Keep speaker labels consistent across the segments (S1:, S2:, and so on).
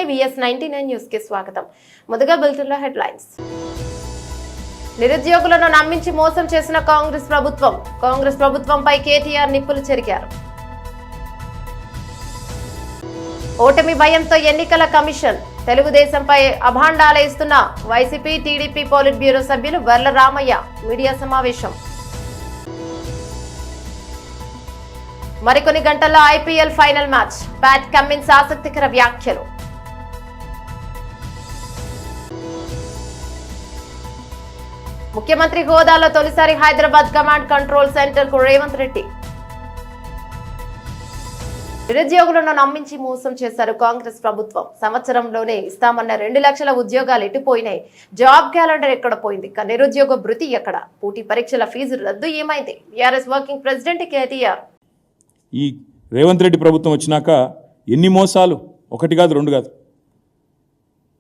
S1: VS99 news కి స్వాగతం. ముందుగా బులెటిన్లో హెడ్లైన్స్. నిరుద్యోగులను నమ్మించి మోసం చేసిన కాంగ్రెస్ ప్రభుత్వంపై కేటీఆర్ నిప్పులు చెరిగారు. ఓటమి భయంతో ఎన్నికల కమిషన్ తెలుగుదేశంపై అభాండాలేస్తున్న వైసీపీ టీడీపీ పోలిట్ బ్యూరో సభ్యులు వర్ల రామయ్య మీడియా సమావేశం. మరికొన్ని గంటల్లో IPL final match. Pat Cummins ఆసక్తికర వ్యాఖ్యలు. ముఖ్యమంత్రి హోదాలో తొలిసారి హైదరాబాద్ కమాండ్ కంట్రోల్ సెంటర్ కు రేవంత్ రెడ్డి. నిరుద్యోగులను నమ్మించి మోసం చేశారు కాంగ్రెస్ ప్రభుత్వం. సంవత్సరంలోనే ఇస్తామన్న 2 లక్షల ఉద్యోగాలు ఎటుపోయినాయి? జాబ్ క్యాలెండర్ ఎక్కడ పోయింది? నిరుద్యోగ భృతి ఎక్కడ? పోటీ పరీక్షల ఫీజు రద్దు ఏమైంది? TRS working president KTR.
S2: ఈ రేవంత్ రెడ్డి ప్రభుత్వం వచ్చినాక ఎన్ని మోసాలు, ఒకటి కాదు రెండు కాదు.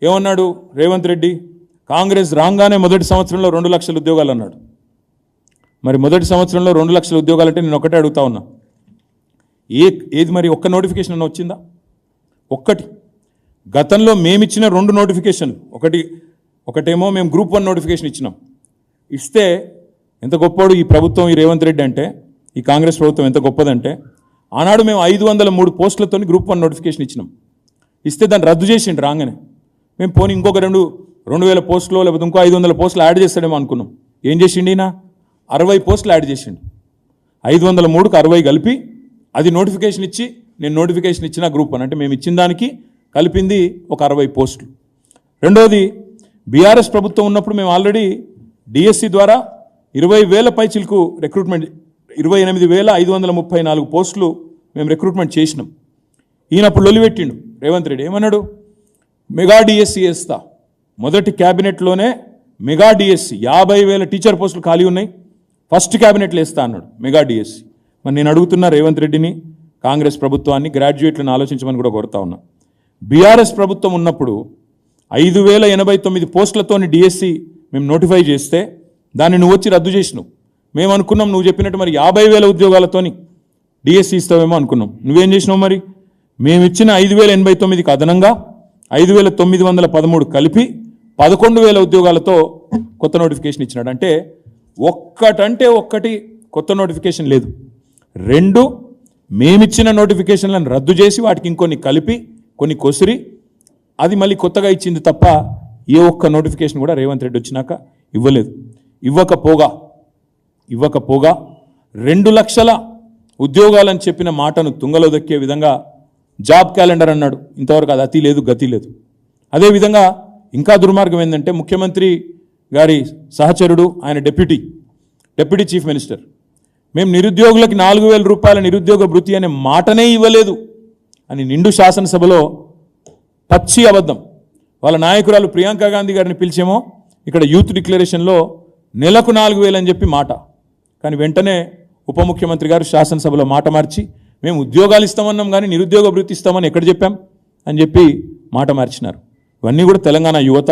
S2: ఏమన్నాడు రేవంత్ రెడ్డి? కాంగ్రెస్ రాగానే మొదటి సంవత్సరంలో 2 లక్షల ఉద్యోగాలు అన్నాడు. మరి మొదటి సంవత్సరంలో 2 లక్షల ఉద్యోగాలు అంటే నేను ఒకటే అడుగుతా ఉన్నా, ఏది మరి ఒక్క నోటిఫికేషన్ అన్న వచ్చిందా? ఒక్కటి. గతంలో మేమిచ్చిన 2 నోటిఫికేషన్లు, ఒకటేమో మేము గ్రూప్ 1 నోటిఫికేషన్ ఇచ్చినాం. ఇస్తే ఎంత గొప్పవాడు ఈ ప్రభుత్వం, ఈ రేవంత్ రెడ్డి అంటే, ఈ కాంగ్రెస్ ప్రభుత్వం ఎంత గొప్పదంటే, ఆనాడు మేము 503 పోస్టులతో గ్రూప్ 1 నోటిఫికేషన్ ఇచ్చినాం. ఇస్తే దాన్ని రద్దు చేసిండు రాగానే. మేము పోనీ ఇంకొక 2,000 పోస్టులు లేకపోతే ఇంకో 500 పోస్టులు యాడ్ చేస్తాడేమో అనుకున్నాం. ఏం చేసిండు ఈయన? 60 పోస్టులు యాడ్ చేసిండు. 503కు 60 కలిపి అది నోటిఫికేషన్ ఇచ్చి, నేను నోటిఫికేషన్ ఇచ్చిన గ్రూప్ 1 అంటే మేము ఇచ్చిన దానికి కలిపింది ఒక 60 పోస్టులు. రెండోది, బీఆర్ఎస్ ప్రభుత్వం ఉన్నప్పుడు మేము ఆల్రెడీ డిఎస్సి ద్వారా 20,000 పైచిలకు రిక్రూట్మెంట్, 28,534 పోస్టులు మేము రిక్రూట్మెంట్ చేసినాం. ఈయన అప్పుడు లొలిపెట్టిండు రేవంత్ రెడ్డి. ఏమన్నాడు? మెగా డిఎస్సి వేస్తా. మొదటి క్యాబినెట్లోనే మెగా డిఎస్సి 50,000 టీచర్ పోస్టులు ఖాళీ ఉన్నాయి, ఫస్ట్ క్యాబినెట్లో వేస్తా అన్నాడు మెగా డిఎస్సి. మరి నేను అడుగుతున్నా రేవంత్ రెడ్డిని, కాంగ్రెస్ ప్రభుత్వాన్ని, గ్రాడ్యుయేట్లను ఆలోచించమని కూడా కోరుతా ఉన్నా. బీఆర్ఎస్ ప్రభుత్వం ఉన్నప్పుడు 5,089 పోస్టులతోని డిఎస్సి మేము నోటిఫై చేస్తే దాన్ని నువ్వు వచ్చి రద్దు చేసినావు. మేము అనుకున్నాం నువ్వు చెప్పినట్టు మరి 50,000 ఉద్యోగాలతోని డిఎస్సి ఇస్తావేమో అనుకున్నాం. నువ్వేం చేసినావు? మరి మేము ఇచ్చిన 5,089కి అదనంగా 5,913 కలిపి 11,000 ఉద్యోగాలతో కొత్త నోటిఫికేషన్ ఇచ్చినాడు. అంటే ఒక్కటి కొత్త నోటిఫికేషన్ లేదు. 2 మేమిచ్చిన నోటిఫికేషన్లను రద్దు చేసి వాటికి ఇంకొన్ని కలిపి కొన్ని కొసిరి అది మళ్ళీ కొత్తగా ఇచ్చింది తప్ప ఏ ఒక్క నోటిఫికేషన్ కూడా రేవంత్ రెడ్డి వచ్చినాక ఇవ్వలేదు. ఇవ్వకపోగా 2 లక్షల ఉద్యోగాలని చెప్పిన మాటను తుంగలో దక్కే విధంగా జాబ్ క్యాలెండర్ అన్నాడు. ఇంతవరకు అది అతి లేదు, గతి లేదు. అదేవిధంగా ఇంకా దుర్మార్గం ఏంటంటే, ముఖ్యమంత్రి గారి సహచరుడు, ఆయన డిప్యూటీ చీఫ్ మినిస్టర్, మేము నిరుద్యోగులకి 4,000 రూపాయల నిరుద్యోగ భృతి అనే మాటనే ఇవ్వలేదు అని నిండు శాసనసభలో పచ్చి అబద్ధం. వాళ్ళ నాయకురాలు ప్రియాంక గాంధీ గారిని పిలిచేమో ఇక్కడ యూత్ డిక్లరేషన్లో నెలకు 4,000 అని చెప్పి మాట. కానీ వెంటనే ఉప ముఖ్యమంత్రి గారు శాసనసభలో మాట మార్చి, మేము ఉద్యోగాలు ఇస్తామన్నాం కానీ నిరుద్యోగ భృతి ఇస్తామని ఎక్కడ చెప్పాం అని చెప్పి మాట మార్చినారు. ఇవన్నీ కూడా తెలంగాణ యువత,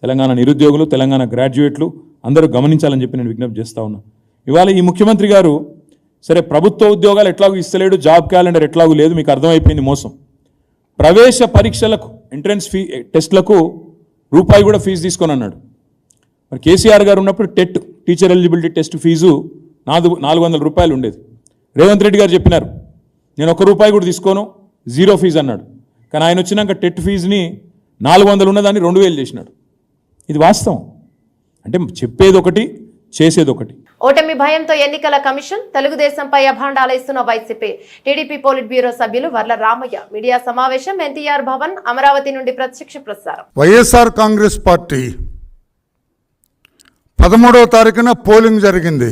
S2: తెలంగాణ నిరుద్యోగులు, తెలంగాణ గ్రాడ్యుయేట్లు అందరూ గమనించాలని చెప్పి నేను విజ్ఞప్తి చేస్తా ఉన్నా. ఇవాళ ఈ ముఖ్యమంత్రి గారు సరే ప్రభుత్వ ఉద్యోగాలు ఎట్లాగూ ఇస్తలేడు, జాబ్ క్యాలెండర్ ఎట్లాగూ లేదు, మీకు అర్థమైపోయింది మోసం. ప్రవేశ పరీక్షలకు, ఎంట్రన్స్ టెస్ట్లకు రూపాయి కూడా ఫీజు తీసుకొని అన్నాడు. మరి కేసీఆర్ గారు ఉన్నప్పుడు టీచర్ ఎలిజిబిలిటీ టెస్ట్ ఫీజు 400 రూపాయలు ఉండేది. రేవంత్ రెడ్డి గారు చెప్పినారు నేను ₹1 కూడా తీసుకోను, 0 ఫీజు అన్నాడు. కానీ ఆయన వచ్చినాక టెట్ ఫీజుని 400 ఉన్నదాన్ని 2,000 చేసినాడు. ఇది వాస్తవం. అంటే చెప్పేది ఒకటి, చేసేది ఒకటి.
S1: ఓటమి భయంతో ఎన్నికల కమిషన్ తెలుగుదేశంపై అభాండాలేస్తున్న వైసీపీ టీడీపీ పోలిట్ బ్యూరో సభ్యులు వర్ల రామయ్య మీడియా సమావేశం. NTR భవన్, అమరావతి నుండి ప్రత్యక్ష ప్రసారం.
S3: వైఎస్ఆర్ కాంగ్రెస్ పార్టీ 13వ తారీఖున పోలింగ్ జరిగింది.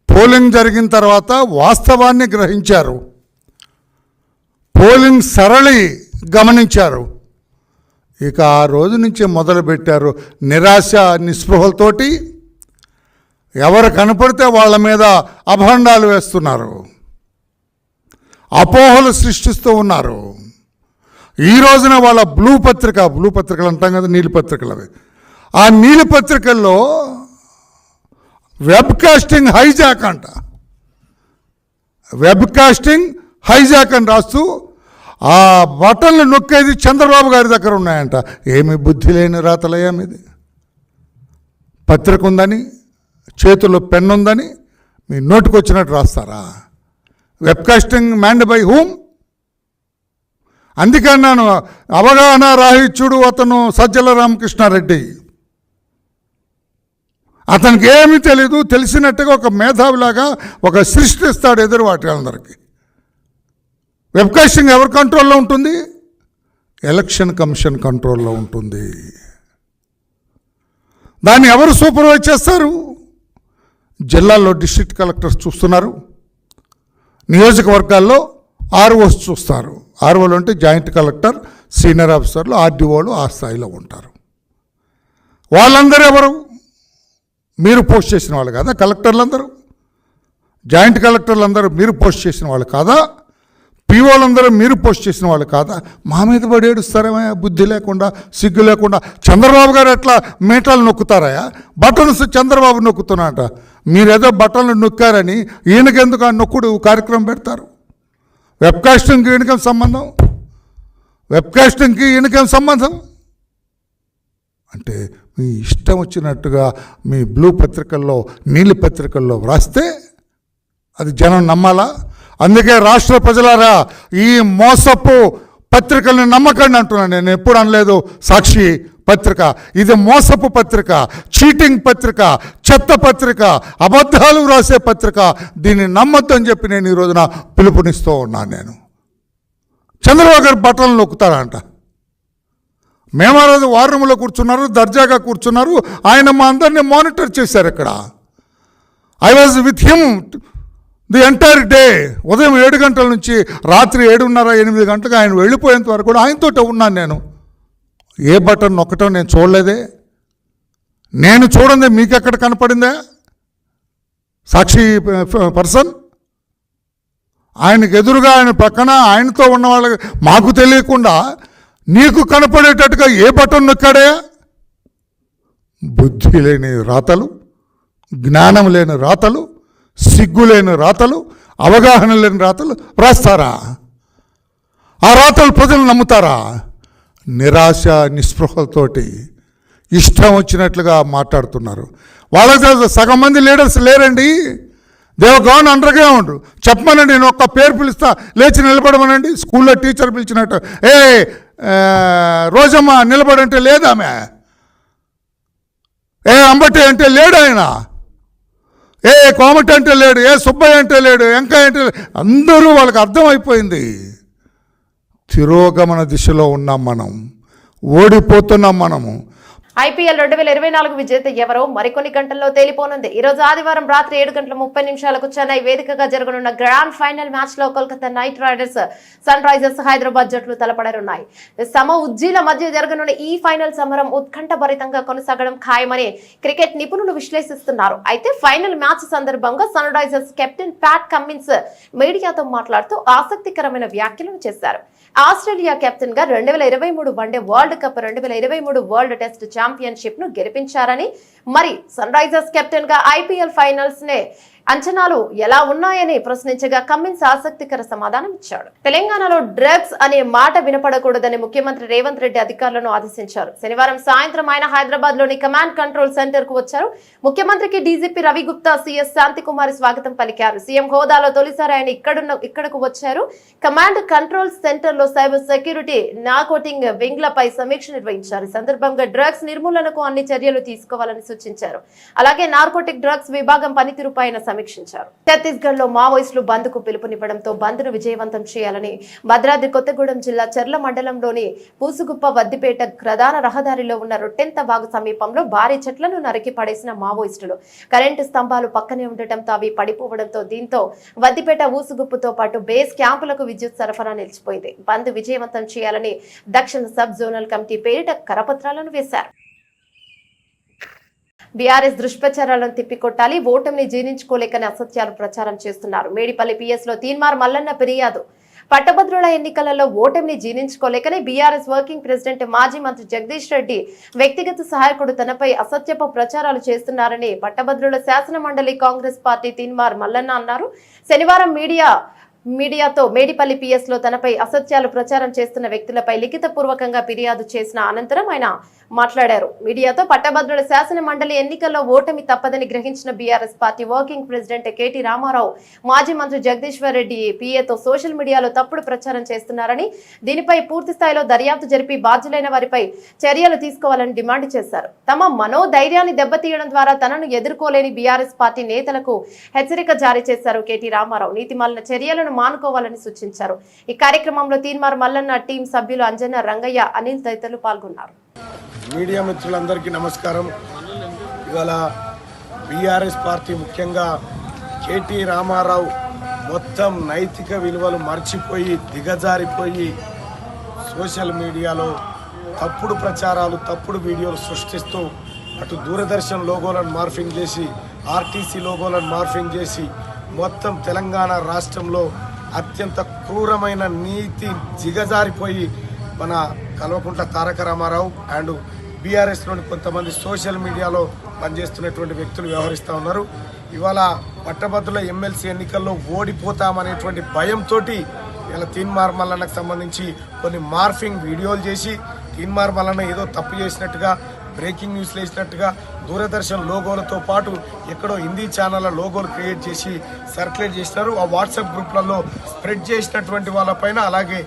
S3: పోలింగ్ జరిగిన తర్వాత వాస్తవాన్ని గ్రహించారు, పోలింగ్ సరళి గమనించారు. ఇక ఆ రోజు నుంచి మొదలుపెట్టారు నిరాశ నిస్పృహలతోటి ఎవరు కనపడితే వాళ్ళ మీద అభాండాలు వేస్తున్నారు, అపోహలు సృష్టిస్తూ ఉన్నారు. ఈ రోజున వాళ్ళ బ్లూ పత్రికలు అంటాం కదా, నీలి పత్రికలు, అవి ఆ నీలి పత్రికల్లో వెబ్కాస్టింగ్ హైజాక్ అని రాస్తూ ఆ బటన్లు నొక్కేది చంద్రబాబు గారి దగ్గర ఉన్నాయంట. ఏమి బుద్ధి లేని రాతలయ్యా మీది. పత్రిక ఉందని, చేతుల్లో పెన్ ఉందని మీ నోటికి వచ్చినట్టు రాస్తారా? వెబ్కాస్టింగ్ మ్యాండ్ బై హూమ్? అందుకన్నాను అవగాహన రాహిత్యుడు అతను సజ్జల రామకృష్ణారెడ్డి. అతనికి ఏమీ తెలీదు, తెలిసినట్టుగా ఒక మేధావిలాగా ఒక సృష్టిస్తాడు ఎదురు వాటి. వెబ్కాస్టింగ్ ఎవరి కంట్రోల్లో ఉంటుంది? ఎలక్షన్ కమిషన్ కంట్రోల్లో ఉంటుంది. దాన్ని ఎవరు సూపర్వైజ్ చేస్తారు? జిల్లాల్లో డిస్ట్రిక్ట్ కలెక్టర్స్ చూస్తున్నారు, నియోజకవర్గాల్లో ఆర్ఓస్ చూస్తారు. ఆర్ఓలు అంటే జాయింట్ కలెక్టర్, సీనియర్ ఆఫీసర్లు, ఆర్డీఓలు ఆ స్థాయిలో ఉంటారు. వాళ్ళందరూ ఎవరు? మీరు పోస్ట్ చేసిన వాళ్ళు కాదా? కలెక్టర్లందరూ, జాయింట్ కలెక్టర్లందరూ మీరు పోస్ట్ చేసిన వాళ్ళు కాదా? పీఓలందరూ మీరు పోస్ట్ చేసిన వాళ్ళు కాదా? మా మీద పడి ఏడుస్తారేమో బుద్ధి లేకుండా, సిగ్గు లేకుండా. చంద్రబాబు గారు ఎట్లా మీటర్లు నొక్కుతారయా? బటన్స్ చంద్రబాబు నొక్కుతున్నాట. మీరేదో బటన్లు నొక్కారని ఈయనకెందుకు ఆ నొక్కుడు కార్యక్రమం పెడతారు? వెబ్కాస్టింగ్కి ఈయనకేం సంబంధం? వెబ్కాస్టింగ్కి ఈయనకేం సంబంధం? అంటే మీ ఇష్టం వచ్చినట్టుగా మీ బ్లూ పత్రికల్లో, నీలి పత్రికల్లో వ్రాస్తే అది జనం నమ్మాలా? అందుకే రాష్ట్ర ప్రజలారా, ఈ మోసపు పత్రికల్ని నమ్మకండి అంటున్నాను. నేను ఎప్పుడు అనలేదు సాక్షి పత్రిక ఇది మోసపు పత్రిక, చీటింగ్ పత్రిక, చెత్త పత్రిక, అబద్ధాలు రాసే పత్రిక, దీన్ని నమ్మొద్దు అని చెప్పి నేను ఈ రోజున పిలుపునిస్తూ ఉన్నాను. నేను చంద్రబాబు గారు బట్టలు నొక్కుతారంట. మేము ఆ రోజు వార్ రూమ్లో కూర్చున్నారు, దర్జాగా కూర్చున్నారు. ఆయన మా అందరినీ మానిటర్ చేశారు. ఇక్కడ I was with him the entire day. ఉదయం 7 గంటల నుంచి రాత్రి 7:30-8 గంటలకు ఆయన వెళ్ళిపోయేంత వరకు కూడా ఆయనతో ఉన్నాను నేను. ఏ బటన్ నొక్కటం నేను చూడలేదే. నేను చూడండి మీకు ఎక్కడ కనపడిందే సాక్షి పర్సన్? ఆయనకు ఎదురుగా, ఆయన పక్కన, ఆయనతో ఉన్న వాళ్ళకి మాకు తెలియకుండా నీకు కనపడేటట్టుగా ఏ బటన్ నొక్కాడే? బుద్ధి లేని రాతలు, జ్ఞానం లేని రాతలు, సిగ్గు లేని రాతలు, అవగాహన లేని రాతలు రాస్తారా? ఆ రాతలు ప్రజలు నమ్ముతారా? నిరాశ నిస్పృహలతోటి ఇష్టం వచ్చినట్లుగా మాట్లాడుతున్నారు. వాళ్ళకి సగం మంది లీడర్స్ లేరండి. They've gone underground. చెప్పమనండి, నేను ఒక్క పేరు పిలుస్తా, లేచి నిలబడమనండి. స్కూల్లో టీచర్ పిలిచినట్టు, రోజమ్మ నిలబడంటే లేదామె, అంబటి అంటే లేడు ఆయన, కోమటి అంటే లేడు, సుబ్బయ్య అంటే లేడు, వెంకయ్య అంటే లేడు. అందరూ వాళ్ళకి అర్థమైపోయింది. తిరోగమన దిశలో ఉన్నాం మనం, ఓడిపోతున్నాం మనము.
S1: IPL 2024 విజేత ఎవరో మరికొన్ని గంటల్లో తేలిపోనుంది. ఈ రోజు ఆదివారం రాత్రి 7:30 చెన్నై వేదికగా జరగనున్న గ్రాండ్ ఫైనల్ మ్యాచ్ లో Kolkata Knight Riders, Sunrisers Hyderabad జట్లు తలపడనున్నాయి. సమ ఉజ్జీల మధ్య జరగనున్న ఈ ఫైనల్ సమరం ఉత్కంఠభరితంగా కొనసాగడం ఖాయమని క్రికెట్ నిపుణులు విశ్లేషిస్తున్నారు. అయితే ఫైనల్ మ్యాచ్ సందర్భంగా Sunrisers captain Pat Cummins మీడియాతో మాట్లాడుతూ ఆసక్తికరమైన వ్యాఖ్యలను చేశారు. ఆస్ట్రేలియా కెప్టెన్ గా 2023 one day world cup, 2023 world test championship ను గెలిపించారని, మరి సన్ రైజర్స్ కెప్టెన్ గా IPL ఫైనల్స్ నే అంచనాలు ఎలా ఉన్నాయని ప్రశ్నించగా కమిన్స్ ఆసక్తికర సమాధానం ఇచ్చాడు. తెలంగాణలో డ్రగ్స్ అనే మాట వినపడకూడదని ముఖ్యమంత్రి రేవంత్ రెడ్డి అధికారులను ఆదేశించారు. శనివారం సాయంత్రం ఆయన హైదరాబాద్ లోని కమాండ్ కంట్రోల్ సెంటర్ కు వచ్చారు. ముఖ్యమంత్రికి డీజీపీ రవి గుప్తా, CS శాంతికుమారి స్వాగతం పలికారు. సీఎం హోదాలో తొలిసారి ఆయన ఇక్కడకు వచ్చారు. కమాండ్ కంట్రోల్ సెంటర్ లో సైబర్ సెక్యూరిటీ, నార్కోటింగ్ వింగ్లపై సమీక్ష నిర్వహించారు. ఈ సందర్భంగా డ్రగ్స్ నిర్మూలనకు అన్ని చర్యలు తీసుకోవాలని సూచించారు. అలాగే నార్కోటిక్ డ్రగ్స్ విభాగం పనితీరుపై సమీక్షించారు. ఛత్తీస్గఢ్ లో మావోయిస్టులు బంద్ కు పిలుపునివ్వడంతో బంద్ ను విజయవంతం చేయాలని భద్రాద్రి కొత్తగూడెం జిల్లా చెర్ల మండలంలోని పూసుగుప్ప వద్దిపేట ప్రధాన రహదారిలో ఉన్న రొట్టెంత వాగు సమీపంలో భారీ చెట్లను నరికి పడేసిన మావోయిస్టులు. కరెంటు స్తంభాలు పక్కనే ఉండటంతో అవి పడిపోవడంతో దీంతో వద్దిపేట ఊసుగుప్పుతో పాటు బేస్ క్యాంపులకు విద్యుత్ సరఫరా నిలిచిపోయింది. బంద్ విజయవంతం చేయాలని దక్షిణ సబ్ జోనల్ కమిటీ పేరిట కరపత్రాలను వేశారు. బీఆర్ఎస్ దుష్ప్రచారాలను తిప్పికొట్టాలి, ఓటమిని జీర్ణించుకోలేకని అసత్యాలు ప్రచారం చేస్తున్నారు. మేడిపల్లి PS లో తీన్మార్ మల్లన్న ఫిర్యాదు. పట్టభద్రుల ఎన్నికలలో ఓటమిని జీర్ణించుకోలేకనే బీఆర్ఎస్ వర్కింగ్ ప్రెసిడెంట్ మాజీ మంత్రి జగదీష్ రెడ్డి వ్యక్తిగత సహాయకుడు తనపై అసత్యపు ప్రచారాలు చేస్తున్నారని పట్టభద్రుల శాసన మండలి కాంగ్రెస్ పార్టీ తీన్మార్ మల్లన్న అన్నారు. శనివారం మీడియా మీడియాతో మేడిపల్లి పిఎస్ లో తనపై అసత్యాలు ప్రచారం చేస్తున్న వ్యక్తులపై లిఖితపూర్వకంగా ఫిర్యాదు చేసిన అనంతరం ఆయన మాట్లాడారు. మీడియాతో పట్టభద్రుల శాసన మండలి ఎన్నికల్లో ఓటమి తప్పదని గ్రహించిన BRS party working president KT Rama Rao మాజీ మంత్రి జగదీశ్వర్ రెడ్డి పిఏతో సోషల్ మీడియాలో తప్పుడు ప్రచారం చేస్తున్నారని, దీనిపై పూర్తి స్థాయిలో దర్యాప్తు జరిపి బాధ్యులైన వారిపై చర్యలు తీసుకోవాలని డిమాండ్ చేశారు. తమ మనోధైర్యాన్ని దెబ్బతీయడం ద్వారా తనను ఎదుర్కోలేని బీఆర్ఎస్ పార్టీ నేతలకు హెచ్చరిక జారీ చేశారు కేటీ రామారావు. నీతిమాలిన చర్యలను మానుకోవాలని సూచించారు. ఈ కార్యక్రమంలో తీన్మార్ మల్లన్న టీం సభ్యులు అంజన్న, రంగయ్య, అనిల్ తదితరులు పాల్గొన్నారు.
S4: మీడియా మిత్రులందరికీ నమస్కారం. ఇవాళ బీఆర్ఎస్ పార్టీ ముఖ్యంగా కేటీ రామారావు మొత్తం నైతిక విలువలు మర్చిపోయి దిగజారిపోయి సోషల్ మీడియాలో తప్పుడు ప్రచారాలు, తప్పుడు వీడియోలు సృష్టిస్తూ అటు దూరదర్శన్ లోగోలను మార్ఫింగ్ చేసి, ఆర్టీసీ లోగోలను మార్ఫింగ్ చేసి మొత్తం తెలంగాణ రాష్ట్రంలో అత్యంత క్రూరమైన నీతి దిగజారిపోయి మన కల్వకుంట్ల తారక రామారావు అండ్ బీఆర్ఎస్లోని కొంతమంది సోషల్ మీడియాలో పనిచేస్తున్నటువంటి వ్యక్తులు వ్యవహరిస్తూ ఉన్నారు. ఇవాళ పట్టభద్రుల ఎమ్మెల్సీ ఎన్నికల్లో ఓడిపోతామనేటువంటి భయంతో ఇలా తీన్మార్ మల్లన్నకు సంబంధించి కొన్ని మార్ఫింగ్ వీడియోలు చేసి, తీన్మార్ మల్లన్న ఏదో తప్పు చేసినట్టుగా, బ్రేకింగ్ న్యూస్లు వేసినట్టుగా దూరదర్శన్ లోగోలతో పాటు ఎక్కడో హిందీ ఛానళ్ళ లోగోలు క్రియేట్ చేసి సర్క్యులేట్ చేసినారు. ఆ వాట్సాప్ గ్రూప్లలో స్ప్రెడ్ చేసినటువంటి వాళ్ళపైన, అలాగే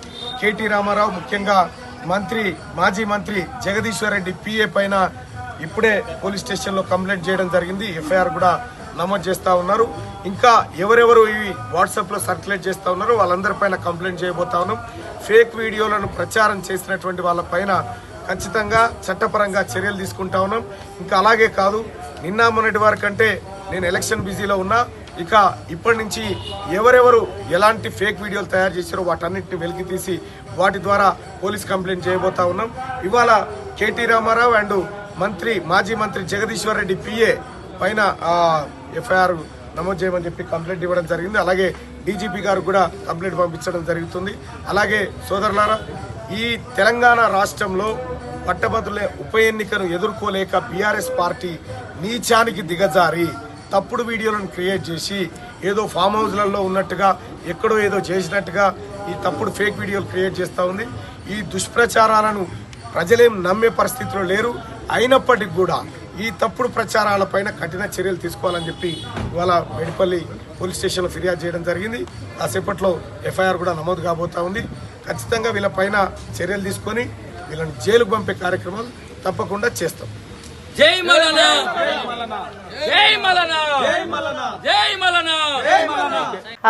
S4: కేటీ రామారావు ముఖ్యంగా మాజీ మంత్రి జగదీశ్వర్ రెడ్డి పిఏ పైన ఇప్పుడే పోలీస్ స్టేషన్లో కంప్లైంట్ చేయడం జరిగింది. ఎఫ్ఐఆర్ కూడా నమోదు చేస్తూ ఉన్నారు. ఇంకా ఎవరెవరు ఇవి వాట్సాప్లో సర్క్యులేట్ చేస్తూ ఉన్నారో వాళ్ళందరిపైన కంప్లైంట్ చేయబోతా ఉన్నాం. ఫేక్ వీడియోలను ప్రచారం చేసినటువంటి వాళ్ళపైన ఖచ్చితంగా చట్టపరంగా చర్యలు తీసుకుంటా ఉన్నాం. ఇంకా అలాగే కాదు, నిన్న మొన్నటి వరకంటే నేను ఎలక్షన్ బిజీలో ఉన్నా, ఇక ఇప్పటి నుంచి ఎవరెవరు ఎలాంటి ఫేక్ వీడియోలు తయారు చేశారో వాటన్నిటిని వెలికి తీసి వాటి ద్వారా పోలీస్ కంప్లైంట్ చేయబోతా ఉన్నాం. ఇవాళ కేటీ రామారావు అండ్ మాజీ మంత్రి జగదీశ్వర్ రెడ్డి పిఏ పైన ఎఫ్ఐఆర్ నమోదు చేయమని చెప్పి కంప్లైంట్ ఇవ్వడం జరిగింది. అలాగే డీజీపీ గారు కూడా కంప్లైంట్ పంపించడం జరుగుతుంది. అలాగే సోదరులారా, ఈ తెలంగాణ రాష్ట్రంలో పట్టభద్రుల ఉప ఎన్నికను ఎదుర్కోలేక బీఆర్ఎస్ పార్టీ నీచానికి దిగజారి తప్పుడు వీడియోలను క్రియేట్ చేసి ఏదో ఫామ్ హౌస్లలో ఉన్నట్టుగా, ఎక్కడో ఏదో చేసినట్టుగా ఈ తప్పుడు ఫేక్ వీడియోలు క్రియేట్ చేస్తూ ఉంది. ఈ దుష్ప్రచారాలను ప్రజలేం నమ్మే పరిస్థితిలో లేరు. అయినప్పటికీ కూడా ఈ తప్పుడు ప్రచారాలపైన కఠిన చర్యలు తీసుకోవాలని చెప్పి ఇవాళ మేడిపల్లి పోలీస్ స్టేషన్లో ఫిర్యాదు చేయడం జరిగింది. కాసేపట్లో ఎఫ్ఐఆర్ కూడా నమోదు కాబోతా ఉంది. ఖచ్చితంగా వీళ్ళపైన చర్యలు తీసుకొని వీళ్ళని జైలుకు పంపే కార్యక్రమాలు తప్పకుండా చేస్తాం.
S5: జై మలన జై మలన జై మలన జై మలన జై మలన.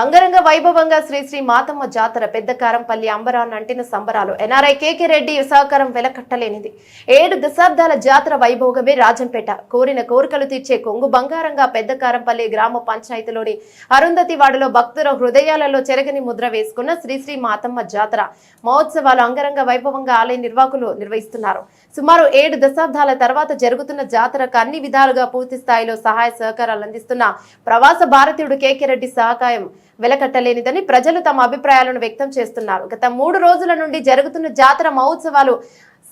S1: అంగరంగ వైభవంగా శ్రీ మాతమ్మ జాతర పెద్ద కారంపల్లి అంబరాన్ని అంటిన సంబరాలు. ఎన్ఆర్ఐ కేకే రెడ్డి సహకారం వెలకట్టలేనిది. 7 దశాబ్దాల జాతర వైభోగమే రాజంపేట. కోరిన కోరికలు తీర్చే కొంగు బంగారంగా పెద్ద కారంపల్లి గ్రామ పంచాయతీలోని అరుంధతి వాడలో భక్తుల హృదయాలలో చెరగని ముద్ర వేసుకున్న శ్రీ మాతమ్మ జాతర మహోత్సవాలు అంగరంగ వైభవంగా ఆలయ నిర్వాహకులు నిర్వహిస్తున్నారు. సుమారు 7 దశాబ్దాల తర్వాత జరుగుతున్న జాతరకు అన్ని విధాలుగా పూర్తి స్థాయిలో సహాయ సహకారాలు అందిస్తున్న ప్రవాస భారతీయుడు కేకే రెడ్డి సహకారం వెలకట్టలేనిదని ప్రజలు తమ అభిప్రాయాలను వ్యక్తం చేస్తున్నారు. గత 3 రోజుల నుండి జరుగుతున్న జాతర మహోత్సవాలు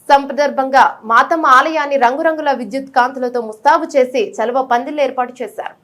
S1: సందర్భంగా మాతమ్మ ఆలయాన్ని రంగురంగుల విద్యుత్ కాంతులతో ముస్తాబు చేసి చలువ పందిళ్లు ఏర్పాటు చేశారు.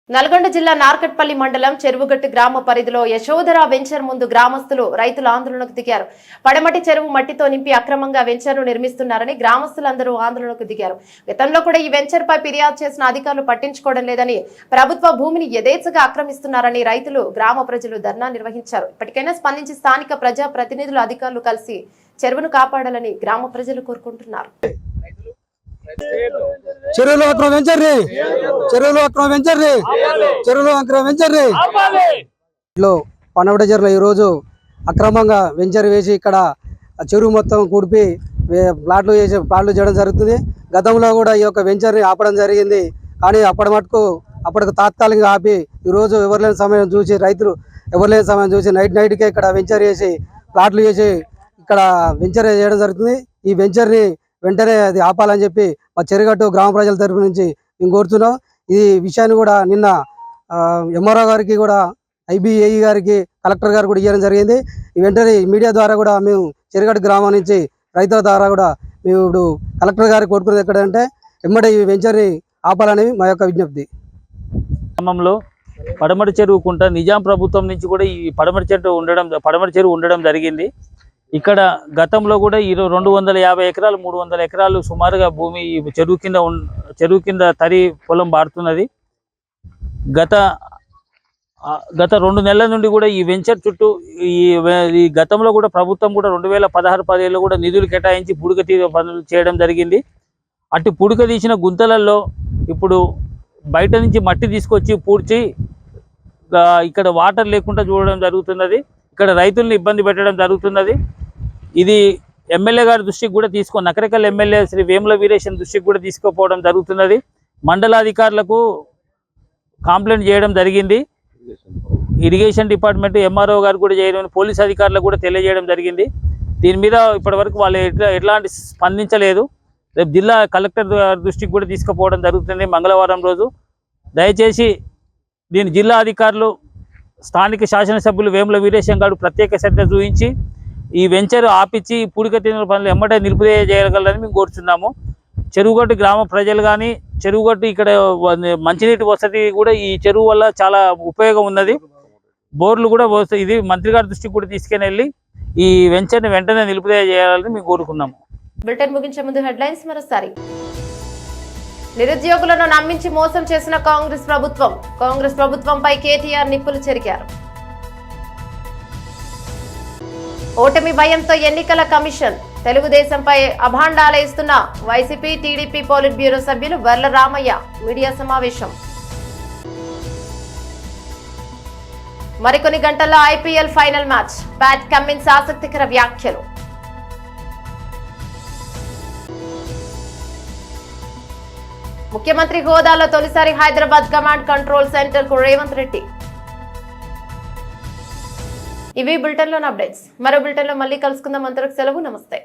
S1: నల్గొండ జిల్లా నార్కట్పల్లి మండలం చెరువుగట్టు గ్రామ పరిధిలో యశోధర వెంచర్ ముందు గ్రామస్తులు రైతులు ఆందోళనకు దిగారు. పడమటి చెరువు మట్టితో నింపి అక్రమంగా వెంచర్ను నిర్మిస్తున్నారని గ్రామస్తులందరూ ఆందోళనకు దిగారు. గతంలో కూడా ఈ వెంచర్ పై ఫిర్యాదు చేసిన అధికారులు పట్టించుకోవడం లేదని, ప్రభుత్వ భూమిని యథేచ్ఛగా ఆక్రమిస్తున్నారని రైతులు గ్రామ ప్రజలు ధర్నా నిర్వహించారు. ఇప్పటికైనా స్పందించి స్థానిక ప్రజా ప్రతినిధులు అధికారులు కలిసి చెరువును కాపాడాలని గ్రామ ప్రజలు కోరుకుంటున్నారు.
S6: చెరువులో అక్రమ వెంచర్ని పనవడ చెరువులో ఈరోజు అక్రమంగా వెంచర్ వేసి ఇక్కడ చెరువు మొత్తం కూడిపి ప్లాట్లు చేయడం జరుగుతుంది. గతంలో కూడా ఈ యొక్క వెంచర్ని ఆపడం జరిగింది. కానీ అప్పటికి తాత్కాలికంగా ఆపి ఈరోజు ఎవరులేని సమయం చూసి నైట్కే ఇక్కడ వెంచర్ చేసి ప్లాట్లు చేసి ఇక్కడ వెంచర్ చేయడం జరుగుతుంది. ఈ వెంచర్ని వెంటనే అది ఆపాలని చెప్పి మా చెరుగట్టు గ్రామ ప్రజల తరపు నుంచి మేము కోరుతున్నాం. ఈ విషయాన్ని కూడా నిన్న ఎంఆర్ఓ గారికి కూడా IBAE గారికి కలెక్టర్ గారు కూడా ఇవ్వడం జరిగింది. ఈ వెంటనే మీడియా ద్వారా కూడా మేము చెరుగట్టు గ్రామం నుంచి రైతుల ద్వారా కూడా మేము ఇప్పుడు కలెక్టర్ గారికి కోరుకునేది ఎక్కడంటే వెంబడే ఈ వెంచర్ని ఆపాలని మా యొక్క విజ్ఞప్తి.
S7: గ్రామంలో పడమటి చెరువు కుంట నిజాం ప్రభుత్వం నుంచి కూడా ఈ పడమటి చెరువు ఉండడం జరిగింది. ఇక్కడ గతంలో కూడా 250 ఎకరాలు 300 ఎకరాలు సుమారుగా భూమి చెరువు కింద తరి పొలం బారుతున్నది. గత 2 నెలల నుండి కూడా ఈ వెంచర్ చుట్టూ ఈ గతంలో కూడా ప్రభుత్వం కూడా 2016-17లో కూడా నిధులు కేటాయించి పుడక తీయ పనులు చేయడం జరిగింది. అటు పుడక తీసిన గుంతలలో ఇప్పుడు బయట నుంచి మట్టి తీసుకొచ్చి పూడ్చి ఇక్కడ వాటర్ లేకుండా చూడడం జరుగుతున్నది. ఇక్కడ రైతుల్ని ఇబ్బంది పెట్టడం జరుగుతున్నది. ఇది ఎమ్మెల్యే గారి దృష్టికి కూడా నకరేకల్ ఎమ్మెల్యే శ్రీ వేముల వీరేశన్ దృష్టికి కూడా తీసుకుపోవడం జరుగుతున్నది. మండలాధికారులకు కంప్లైంట్ చేయడం జరిగింది. ఇరిగేషన్ డిపార్ట్మెంట్ MRO గారు కూడా చేయడం, పోలీస్ అధికారులకు కూడా తెలియజేయడం జరిగింది. దీని మీద ఇప్పటివరకు వాళ్ళు ఎట్లాంటి స్పందించలేదు. రేపు జిల్లా కలెక్టర్ దృష్టికి కూడా తీసుకుపోవడం జరుగుతుంది మంగళవారం రోజు. దయచేసి దీని జిల్లా అధికారులు, స్థానిక శాసనసభ్యులు వేముల వీరేశం గారు ప్రత్యేక శ్రద్ధ చూపించి ఈ వెంచర్ ఆపించి పూడిక తీసిన పనులు ఎమ్మటే నిలుపుదల మేము కోరుచున్నాము. చెరువుగట్టు గ్రామ ప్రజలు కానీ చెరువుగట్టు ఇక్కడ మంచినీటి వసతి కూడా ఈ చెరువు వల్ల చాలా ఉపయోగం ఉన్నది. బోర్లు కూడా ఇది మంత్రి గారి దృష్టికి కూడా తీసుకుని వెళ్ళి ఈ వెంచర్ని వెంటనే నిలుపుదల చేయాలని మేము కోరుకున్నాము.
S1: బులెటిన్ ముగించే ముందు హెడ్లైన్స్ మరోసారి. నిరుద్యోగులను నమ్మించి మోసం చేసిన కాంగ్రెస్ ప్రభుత్వంపై కేటీఆర్ నిప్పులు చెరిగారు. ఓటమి భయంతో ఎన్నికల కమిషన్, తెలుగుదేశంపై అభాండాలేస్తున్న వైసీపీ టీడీపీ పోలిట్ బ్యూరో సభ్యులు వర్ల రామయ్య మీడియా సమావేశం. మరికొన్ని గంటల్లో IPL final match, Pat Cummins ఆసక్తికర వ్యాఖ్యలు. ముఖ్యమంత్రి హోదాలో తొలిసారి హైదరాబాద్ కమాండ్ కంట్రోల్ సెంటర్ కు రేవంత్ రెడ్డి. ఇవి బులెటిన్లోని అప్డేట్స్. మరో బులెటిన్లో మళ్ళీ కలుసుకుందాం. అంతవరకు సెలవు, నమస్తే.